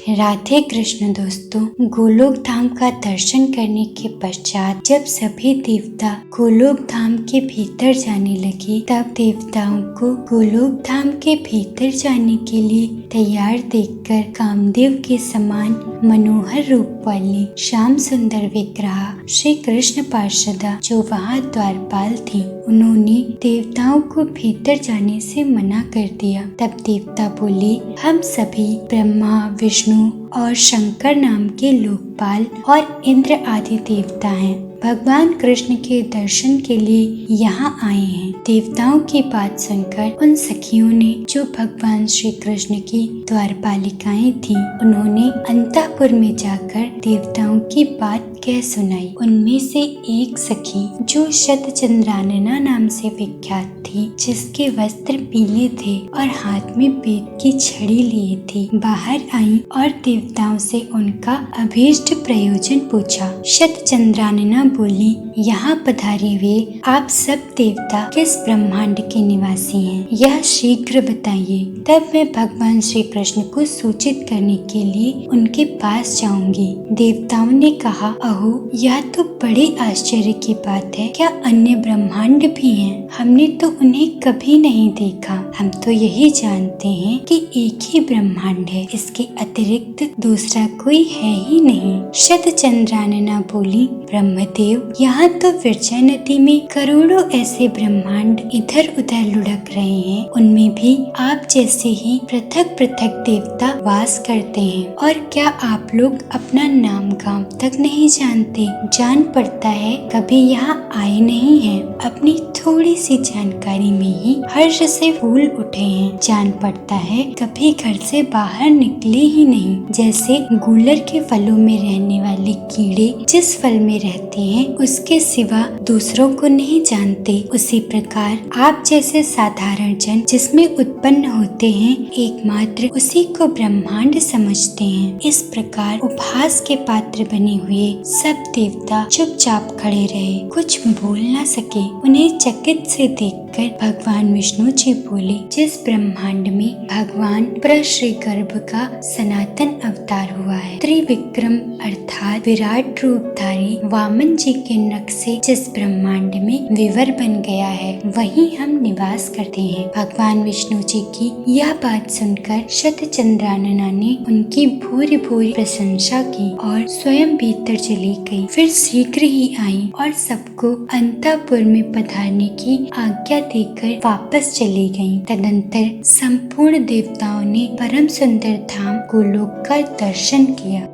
राधे कृष्ण दोस्तों, गोलोक धाम का दर्शन करने के पश्चात जब सभी देवता गोलोक धाम के भीतर जाने लगे, तब देवताओं को गोलोक धाम के भीतर जाने के लिए तैयार देखकर कामदेव के समान मनोहर रूप वाली श्याम सुंदर विग्रह श्री कृष्ण पार्षदा जो वहाँ द्वारपाल थी, उन्होंने देवताओं को भीतर जाने से मना कर दिया। तब देवता बोले, हम सभी ब्रह्मा, विष्णु और शंकर नाम के लोकपाल और इंद्र आदि देवता हैं। भगवान कृष्ण के दर्शन के लिए यहाँ आए हैं। देवताओं की बात सुनकर उन सखियों ने, जो भगवान श्री कृष्ण की द्वारपालिकाएं थीं, उन्होंने अंतःपुर में जाकर देवताओं की बात कह सुनाई। उनमें से एक सखी, जो शतचंद्रानना नाम से विख्यात थी, जिसके वस्त्र पीले थे और हाथ में बेत की छड़ी लिए थी, बाहर आई और देवताओं से उनका अभीष्ट प्रयोजन पूछा। शतचंद्रानना बोली, यहाँ पधारे हुए आप सब देवता किस ब्रह्मांड के निवासी हैं, यह शीघ्र बताइए। तब मैं भगवान श्री कृष्ण को सूचित करने के लिए उनके पास जाऊंगी। देवताओं ने कहा, अहो, यह तो बड़े आश्चर्य की बात है। क्या अन्य ब्रह्मांड भी हैं? हमने तो उन्हें कभी नहीं देखा। हम तो यही जानते हैं कि एक ही ब्रह्मांड है, इसके अतिरिक्त दूसरा कोई है ही नहीं। शतचंद्रानना बोली, ब्रह्मदेव, यहाँ तो विरजा नदी में करोड़ों ऐसे ब्रह्मांड इधर उधर लुढ़क रहे हैं। उनमें भी आप जैसे ही पृथक पृथक देवता वास करते हैं। और क्या आप लोग अपना नाम गांव तक नहीं जानते? जान पड़ता है कभी यहाँ आए नहीं हैं। अपनी थोड़ी सी जानकारी में ही हर्ष से फूल उठे हैं। जान पड़ता है कभी घर से बाहर निकले ही नहीं। जैसे गूलर के फलों में रहने वाले कीड़े जिस फल में रहते हैं, उसके सिवा दूसरों को नहीं जानते, उसी प्रकार आप जैसे साधारण जन जिसमें उत्पन्न होते हैं, एकमात्र उसी को ब्रह्मांड समझते हैं। इस प्रकार उपहास के पात्र बने हुए सब देवता चुपचाप खड़े रहे, कुछ बोल न सके। उन्हें चकित से देखकर भगवान विष्णु जी बोले, जिस ब्रह्मांड में भगवान प्रश्री गर्भ का सनातन अवतार हुआ है, त्रिविक्रम अर्थात विराट रूपधारी वामन जी के नख से जिस ब्रह्मांड में विवर बन गया है, वहीं हम निवास करते हैं। भगवान विष्णु जी की यह बात सुनकर शतचंद्रानना ने उनकी भूरि भूरि प्रशंसा की और स्वयं भीतर चली गई। फिर शीघ्र ही आई और सबको अंतःपुर में पधारने की आज्ञा देकर वापस चली गईं। तदंतर संपूर्ण देवताओं ने परम सुंदर धाम गोलोक का दर्शन किया।